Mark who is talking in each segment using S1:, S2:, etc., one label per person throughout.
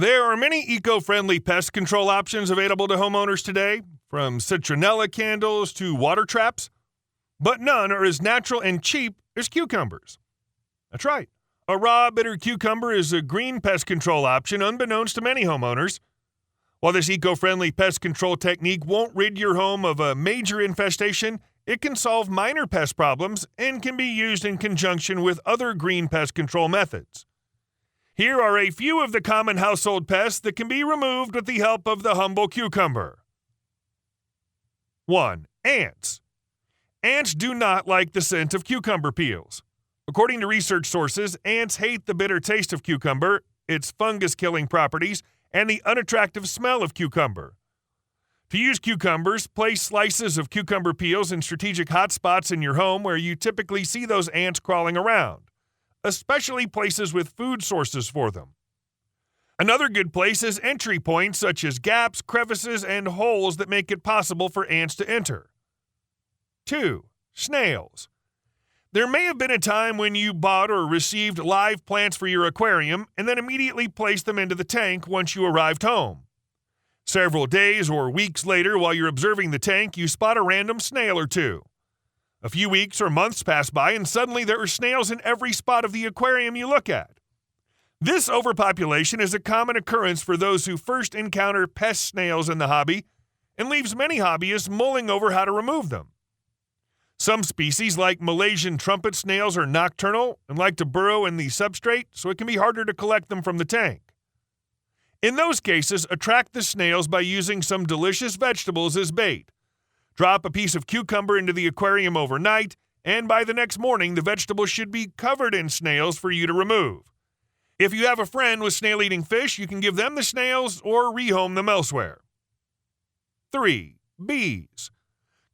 S1: There are many eco-friendly pest control options available to homeowners today, from citronella candles to water traps, but none are as natural and cheap as cucumbers. That's right. A raw, bitter cucumber is a green pest control option unbeknownst to many homeowners. While this eco-friendly pest control technique won't rid your home of a major infestation, it can solve minor pest problems and can be used in conjunction with other green pest control methods. Here are a few of the common household pests that can be removed with the help of the humble cucumber. 1. Ants. Ants do not like the scent of cucumber peels. According to research sources, ants hate the bitter taste of cucumber, its fungus-killing properties, and the unattractive smell of cucumber. To use cucumbers, place slices of cucumber peels in strategic hot spots in your home where you typically see those ants crawling around, especially places with food sources for them. Another good place is entry points such as gaps, crevices, and holes that make it possible for ants to enter. 2. Snails. There may have been a time when you bought or received live plants for your aquarium and then immediately placed them into the tank once you arrived home. Several days or weeks later, while you're observing the tank, you spot a random snail or two. A few weeks or months pass by and suddenly there are snails in every spot of the aquarium you look at. This overpopulation is a common occurrence for those who first encounter pest snails in the hobby and leaves many hobbyists mulling over how to remove them. Some species, like Malaysian trumpet snails, are nocturnal and like to burrow in the substrate, so it can be harder to collect them from the tank. In those cases, attract the snails by using some delicious vegetables as bait. Drop a piece of cucumber into the aquarium overnight, and by the next morning, the vegetables should be covered in snails for you to remove. If you have a friend with snail-eating fish, you can give them the snails or rehome them elsewhere. 3. Bees.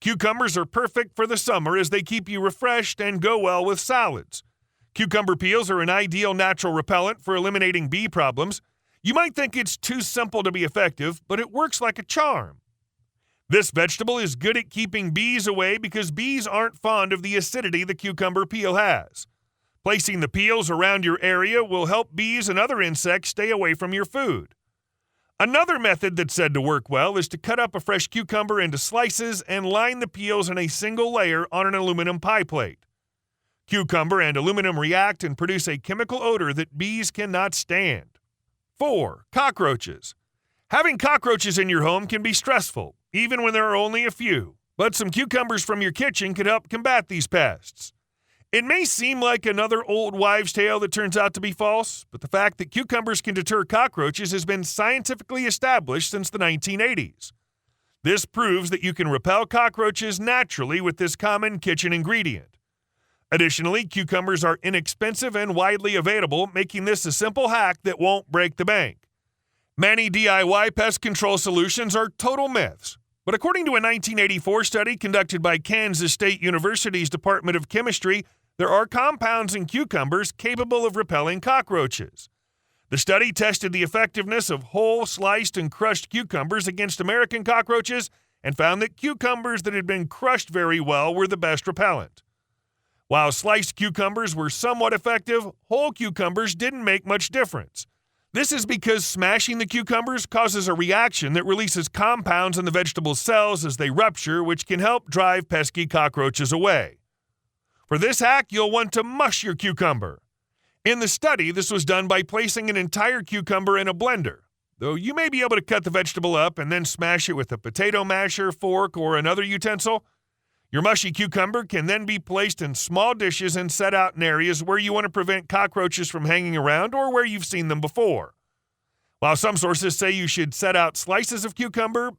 S1: Cucumbers are perfect for the summer as they keep you refreshed and go well with salads. Cucumber peels are an ideal natural repellent for eliminating bee problems. You might think it's too simple to be effective, but it works like a charm. This vegetable is good at keeping bees away because bees aren't fond of the acidity the cucumber peel has. Placing the peels around your area will help bees and other insects stay away from your food. Another method that's said to work well is to cut up a fresh cucumber into slices and line the peels in a single layer on an aluminum pie plate. Cucumber and aluminum react and produce a chemical odor that bees cannot stand. 4. Cockroaches. Having cockroaches in your home can be stressful, even when there are only a few, but some cucumbers from your kitchen could help combat these pests. It may seem like another old wives' tale that turns out to be false, but the fact that cucumbers can deter cockroaches has been scientifically established since the 1980s. This proves that you can repel cockroaches naturally with this common kitchen ingredient. Additionally, cucumbers are inexpensive and widely available, making this a simple hack that won't break the bank. Many DIY pest control solutions are total myths, but according to a 1984 study conducted by Kansas State University's Department of Chemistry, there are compounds in cucumbers capable of repelling cockroaches. The study tested the effectiveness of whole, sliced, and crushed cucumbers against American cockroaches and found that cucumbers that had been crushed very well were the best repellent. While sliced cucumbers were somewhat effective, whole cucumbers didn't make much difference. This is because smashing the cucumbers causes a reaction that releases compounds in the vegetable cells as they rupture, which can help drive pesky cockroaches away. For this hack, you'll want to mush your cucumber. In the study, this was done by placing an entire cucumber in a blender, though you may be able to cut the vegetable up and then smash it with a potato masher, fork, or another utensil. Your mushy cucumber can then be placed in small dishes and set out in areas where you want to prevent cockroaches from hanging around or where you've seen them before. While some sources say you should set out slices of cucumber,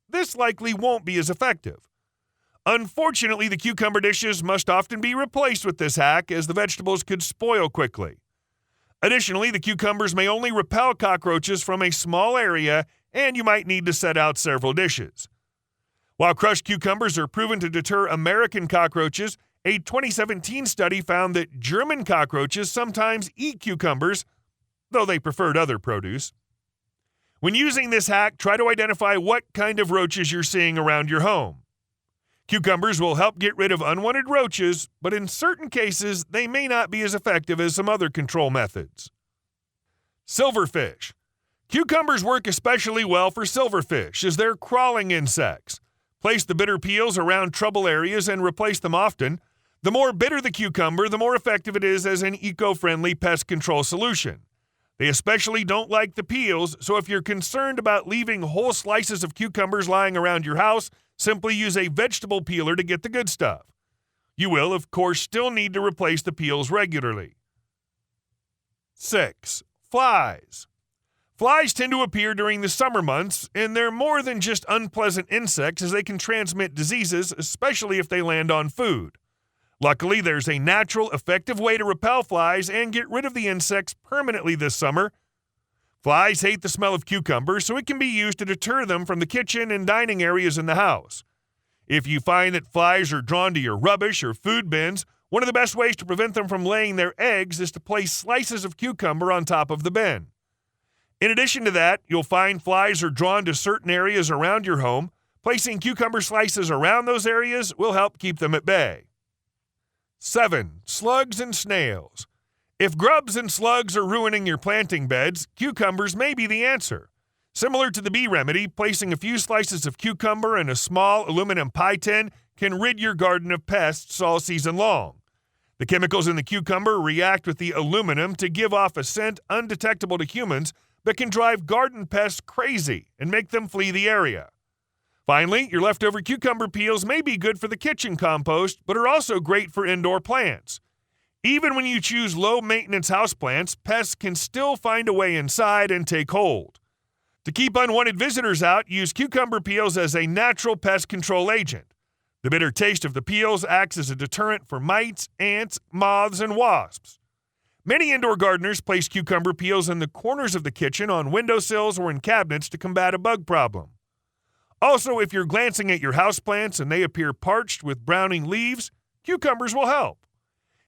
S1: this likely won't be as effective. Unfortunately, the cucumber dishes must often be replaced with this hack as the vegetables could spoil quickly. Additionally, the cucumbers may only repel cockroaches from a small area and you might need to set out several dishes. While crushed cucumbers are proven to deter American cockroaches, a 2017 study found that German cockroaches sometimes eat cucumbers, though they preferred other produce. When using this hack, try to identify what kind of roaches you're seeing around your home. Cucumbers will help get rid of unwanted roaches, but in certain cases, they may not be as effective as some other control methods. Silverfish. Cucumbers work especially well for silverfish as they're crawling insects. Place the bitter peels around trouble areas and replace them often. The more bitter the cucumber, the more effective it is as an eco-friendly pest control solution. They especially don't like the peels, so if you're concerned about leaving whole slices of cucumbers lying around your house, simply use a vegetable peeler to get the good stuff. You will, of course, still need to replace the peels regularly. 6. Flies. Flies tend to appear during the summer months, and they're more than just unpleasant insects as they can transmit diseases, especially if they land on food. Luckily, there's a natural, effective way to repel flies and get rid of the insects permanently this summer. Flies hate the smell of cucumbers, so it can be used to deter them from the kitchen and dining areas in the house. If you find that flies are drawn to your rubbish or food bins, one of the best ways to prevent them from laying their eggs is to place slices of cucumber on top of the bin. In addition to that, you'll find flies are drawn to certain areas around your home. Placing cucumber slices around those areas will help keep them at bay. 7. Slugs and snails. If grubs and slugs are ruining your planting beds, cucumbers may be the answer. Similar to the bee remedy, placing a few slices of cucumber in a small aluminum pie tin can rid your garden of pests all season long. The chemicals in the cucumber react with the aluminum to give off a scent undetectable to humans, but can drive garden pests crazy and make them flee the area. Finally, your leftover cucumber peels may be good for the kitchen compost, but are also great for indoor plants. Even when you choose low-maintenance houseplants, pests can still find a way inside and take hold. To keep unwanted visitors out, use cucumber peels as a natural pest control agent. The bitter taste of the peels acts as a deterrent for mites, ants, moths, and wasps. Many indoor gardeners place cucumber peels in the corners of the kitchen, on windowsills, or in cabinets to combat a bug problem. Also, if you're glancing at your houseplants and they appear parched with browning leaves, cucumbers will help.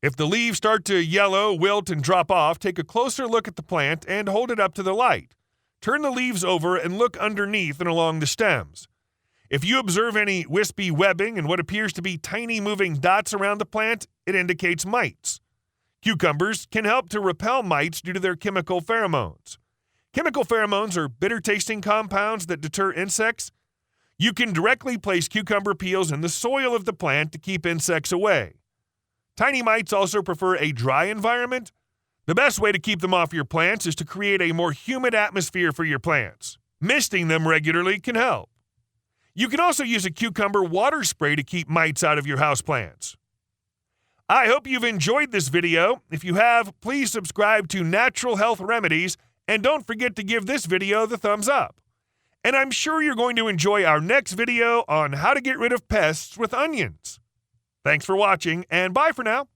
S1: If the leaves start to yellow, wilt, and drop off, take a closer look at the plant and hold it up to the light. Turn the leaves over and look underneath and along the stems. If you observe any wispy webbing and what appears to be tiny moving dots around the plant, it indicates mites. Cucumbers can help to repel mites due to their chemical pheromones. Chemical pheromones are bitter-tasting compounds that deter insects. You can directly place cucumber peels in the soil of the plant to keep insects away. Tiny mites also prefer a dry environment. The best way to keep them off your plants is to create a more humid atmosphere for your plants. Misting them regularly can help. You can also use a cucumber water spray to keep mites out of your houseplants. I hope you've enjoyed this video. If you have, please subscribe to Natural Health Remedies, and don't forget to give this video the thumbs up. And I'm sure you're going to enjoy our next video on how to get rid of pests with onions. Thanks for watching, and bye for now.